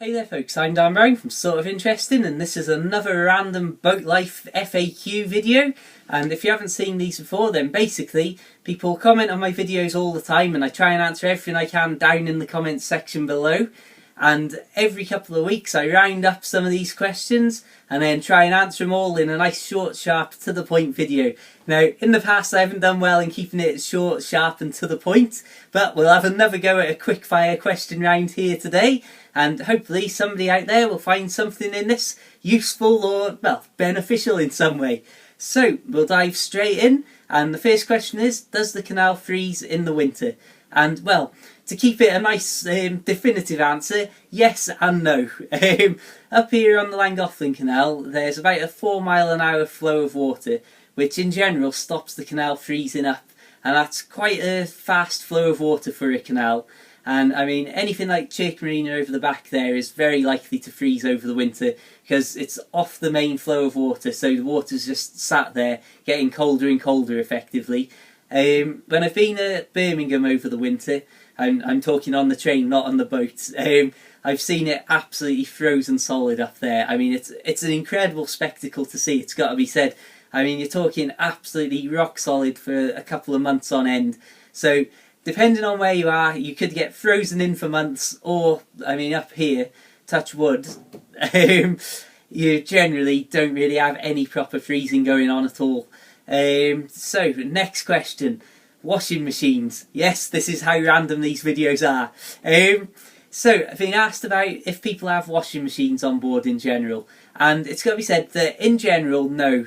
Hey there folks, I'm Dan Brown from Sort of Interesting, and this is another random boat life FAQ video. And if you haven't seen these before, then basically people comment on my videos all the time and I try and answer everything I can down in the comments section below. And every couple of weeks I round up some of these questions and then try and answer them all in a nice short, sharp, to the point video. Now, in the past I haven't done well in keeping it short, sharp and to the point, but we'll have another go at a quick fire question round here today, and hopefully somebody out there will find something in this useful or, well, beneficial in some way. So, we'll dive straight in, and the first question is, does the canal freeze in the winter? And, well, to keep it a nice definitive answer, yes and no. Up here on the Llangollen Canal, there's about a 4 mile an hour flow of water, which in general stops the canal freezing up. And that's quite a fast flow of water for a canal. And I mean, anything like Chirk Marina over the back there is very likely to freeze over the winter because it's off the main flow of water, so the water's just sat there getting colder and colder effectively. When I've been at Birmingham over the winter, I'm talking on the train, not on the boat, I've seen it absolutely frozen solid up there. I mean, it's an incredible spectacle to see, it's got to be said. I mean, you're talking absolutely rock solid for a couple of months on end. So, depending on where you are, you could get frozen in for months, or, I mean, up here, touch wood, you generally don't really have any proper freezing going on at all. So, next question. Washing machines. Yes, this is how random these videos are. So, I've been asked about if people have washing machines on board in general. And it's got to be said that in general, no.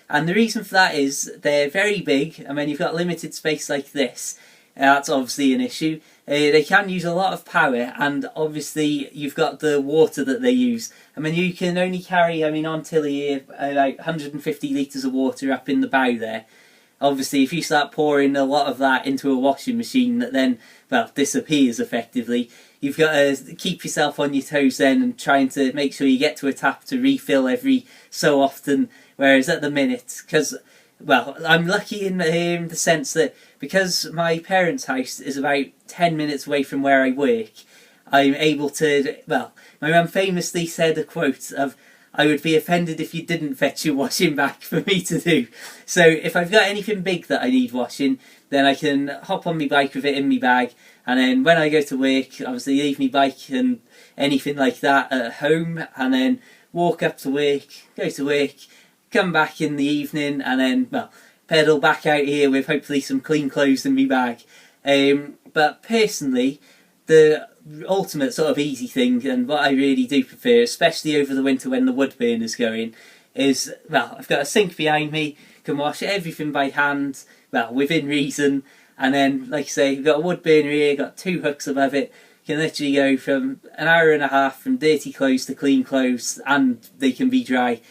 And the reason for that is they're very big. I mean, you've got limited space like this. That's obviously an issue. They can use a lot of power, and obviously you've got the water that they use. I mean, you can only carry, I mean, on Tilly here, about 150 litres of water up in the bow there. Obviously, if you start pouring a lot of that into a washing machine that then, well, disappears effectively, you've got to keep yourself on your toes then and trying to make sure you get to a tap to refill every so often. Whereas at the minute, because, well, I'm lucky in the sense that because my parents' house is about 10 minutes away from where I work, I'm able to, well, my mum famously said a quote of, I would be offended if you didn't fetch your washing back for me to do. So if I've got anything big that I need washing, then I can hop on my bike with it in my bag, and then when I go to work, obviously leave my bike and anything like that at home, and then walk up to work, go to work, come back in the evening, and then, well, pedal back out here with hopefully some clean clothes in my bag. But personally, the ultimate sort of easy thing, and what I really do prefer, especially over the winter when the wood burner's going, is, well, I've got a sink behind me, can wash everything by hand, well, within reason, and then, like I say, we've got a wood burner here, got 2 hooks above it, can literally go from an hour and a half from dirty clothes to clean clothes, and they can be dry.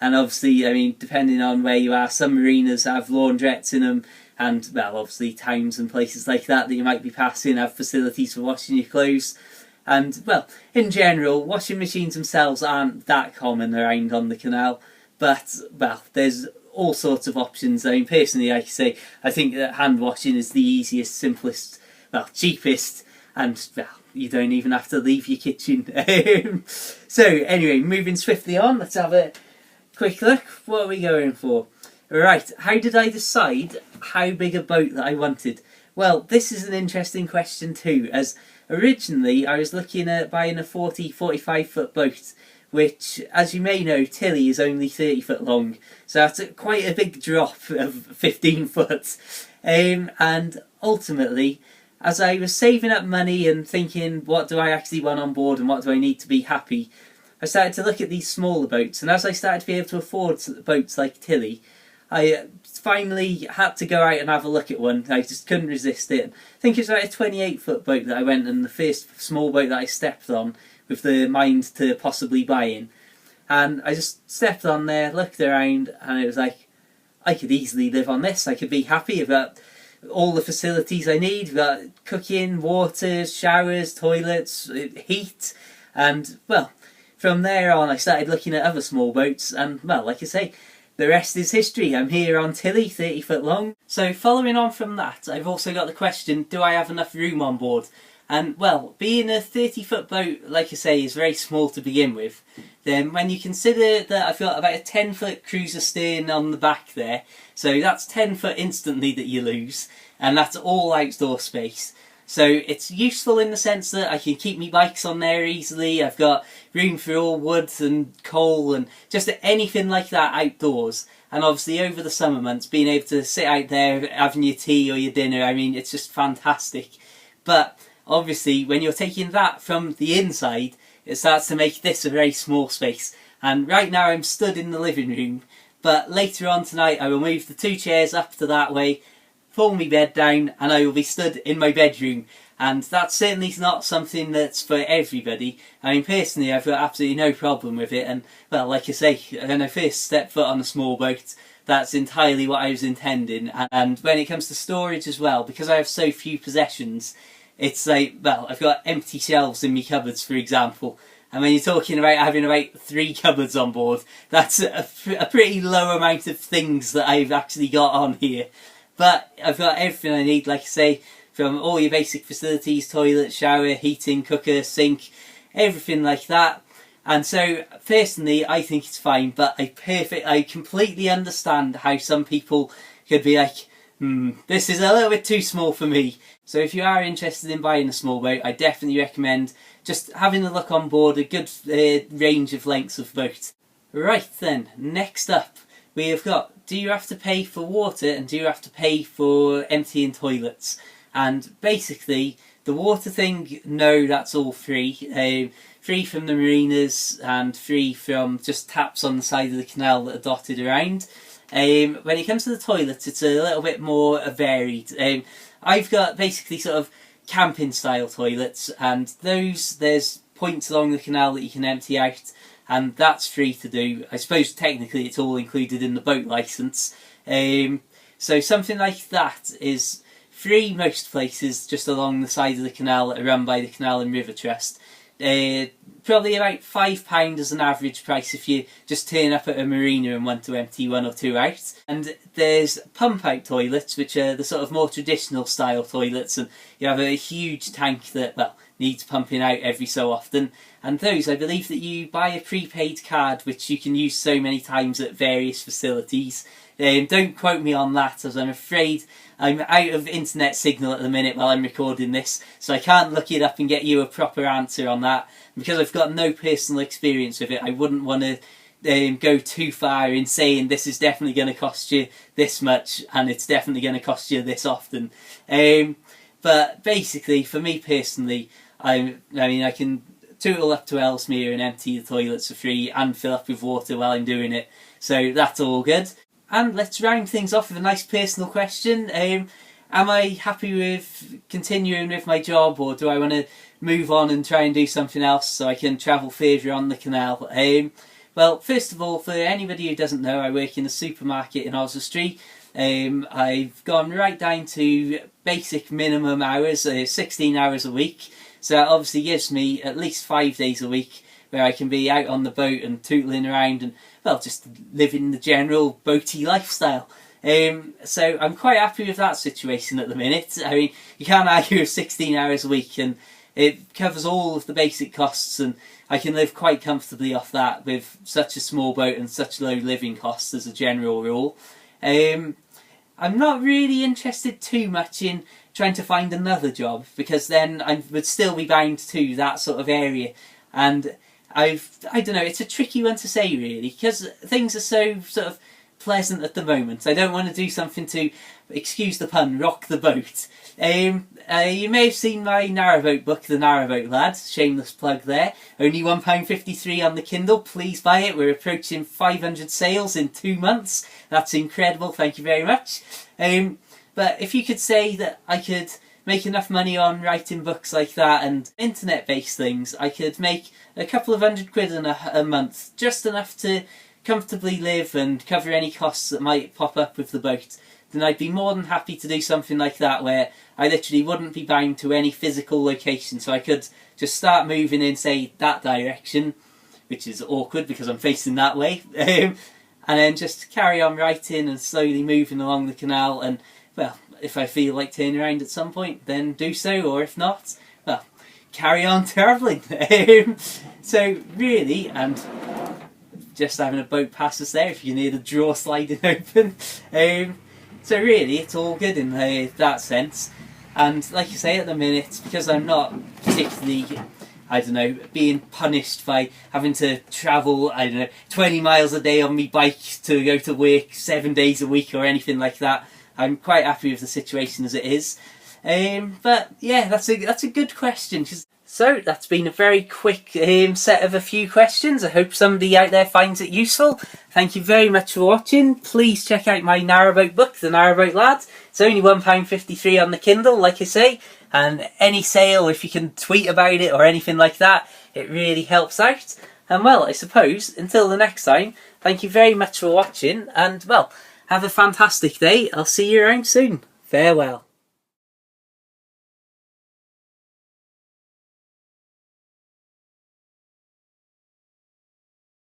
And obviously, I mean, depending on where you are, some marinas have laundrettes in them, and, well, obviously towns and places like that you might be passing have facilities for washing your clothes. And, well, in general, washing machines themselves aren't that common around on the canal, but, well, there's all sorts of options. I mean, personally, like I say, I think that hand washing is the easiest, simplest, well, cheapest, and, well, you don't even have to leave your kitchen. So, anyway, moving swiftly on, let's have a quick look. What are we going for? Right, how did I decide how big a boat that I wanted? Well, this is an interesting question too, as originally I was looking at buying a 45 foot boat, which, as you may know, Tilly is only 30 foot long, so that's quite a big drop of 15 foot. And ultimately, as I was saving up money and thinking, what do I actually want on board and what do I need to be happy, I started to look at these smaller boats, and as I started to be able to afford boats like Tilly, I finally had to go out and have a look at one. I just couldn't resist it. I think it's about a 28 foot boat that I went, and the first small boat that I stepped on with the mind to possibly buying. And I just stepped on there, looked around, and it was like, I could easily live on this. I could be happy. I've got all the facilities I need. I've got cooking, water, showers, toilets, heat, and, well, from there on I started looking at other small boats, and, well, like I say, the rest is history. I'm here on Tilly, 30 foot long. So following on from that, I've also got the question, do I have enough room on board? And well, being a 30-foot boat, like I say, is very small to begin with. Then when you consider that I've got about a 10-foot cruiser stern on the back there, so that's 10 foot instantly that you lose, and that's all outdoor space. So it's useful in the sense that I can keep my bikes on there easily. I've got room for all wood and coal and just anything like that outdoors. And obviously over the summer months, being able to sit out there having your tea or your dinner, I mean, it's just fantastic. But obviously when you're taking that from the inside, it starts to make this a very small space. And right now I'm stood in the living room, but later on tonight I will move the 2 chairs up to that way, pull my bed down, and I will be stood in my bedroom. And that certainly is not something that's for everybody. I mean, personally, I've got absolutely no problem with it. And, well, like I say, when I first stepped foot on a small boat, that's entirely what I was intending. And when it comes to storage as well, because I have so few possessions, it's like, well, I've got empty shelves in my cupboards, for example. And when you're talking about having about 3 cupboards on board, that's a pretty low amount of things that I've actually got on here. But I've got everything I need, like I say, from all your basic facilities: toilet, shower, heating, cooker, sink, everything like that. And so, personally, I think it's fine, but I completely understand how some people could be like, this is a little bit too small for me. So if you are interested in buying a small boat, I definitely recommend just having a look on board, a good range of lengths of boat. Right then, next up, we have got, do you have to pay for water and do you have to pay for emptying toilets? And basically, the water thing, no, that's all free. Free from the marinas and free from just taps on the side of the canal that are dotted around. When it comes to the toilets, it's a little bit more varied. I've got basically sort of camping style toilets, and there's points along the canal that you can empty out, and that's free to do. I suppose technically it's all included in the boat licence. So something like that is free most places just along the side of the canal that are run by the Canal and River Trust. Probably about £5 as an average price if you just turn up at a marina and want to empty 1 or 2 out. And there's pump out toilets, which are the sort of more traditional style toilets, and you have a huge tank that, well, needs pumping out every so often. And those, I believe that you buy a prepaid card which you can use so many times at various facilities. Don't quote me on that, as I'm afraid I'm out of internet signal at the minute while I'm recording this, so I can't look it up and get you a proper answer on that. Because I've got no personal experience with it, I wouldn't want to go too far in saying this is definitely going to cost you this much and it's definitely going to cost you this often. But basically, for me personally, I mean, I can tootle up to Ellesmere and empty the toilets for free and fill up with water while I'm doing it, so that's all good. And let's round things off with a nice personal question. Am I happy with continuing with my job, or do I want to move on and try and do something else so I can travel further on the canal? Well, first of all, for anybody who doesn't know, I work in a supermarket in Oswestry. I've gone right down to basic minimum hours, 16 hours a week. So that obviously gives me at least 5 days a week where I can be out on the boat and tootling around and, well, just living the general boaty lifestyle. So I'm quite happy with that situation at the minute. I mean, you can't argue with 16 hours a week, and it covers all of the basic costs, and I can live quite comfortably off that with such a small boat and such low living costs as a general rule. I'm not really interested too much in trying to find another job, because then I would still be bound to that sort of area, and I don't know, it's a tricky one to say really, because things are so sort of pleasant at the moment. I don't want to do something to, excuse the pun, rock the boat. You may have seen my narrowboat book, The Narrowboat Lad, shameless plug there. Only £1.53 on the Kindle, please buy it. We're approaching 500 sales in 2 months. That's incredible, thank you very much. But if you could say that I could make enough money on writing books like that and internet-based things, I could make a couple of £100 a month, just enough to comfortably live and cover any costs that might pop up with the boat, then I'd be more than happy to do something like that, where I literally wouldn't be bound to any physical location, so I could just start moving in, say, that direction, which is awkward because I'm facing that way, and then just carry on writing and slowly moving along the canal, and, well, if I feel like turning around at some point, then do so, or if not, well, carry on travelling. So really, and just having a boat pass us there if you need a drawer sliding open. So really, it's all good in that sense. And like you say, at the minute, because I'm not particularly, I don't know, being punished by having to travel, I don't know, 20 miles a day on my bike to go to work 7 days a week or anything like that. I'm quite happy with the situation as it is. But yeah, that's a good question. So that's been a very quick set of a few questions. I hope somebody out there finds it useful. Thank you very much for watching. Please check out my narrowboat book, The Narrowboat Lad. It's only £1.53 on the Kindle, like I say. And any sale, if you can tweet about it or anything like that, it really helps out. And well, I suppose, until the next time, thank you very much for watching. And well, have a fantastic day. I'll see you around soon. Farewell.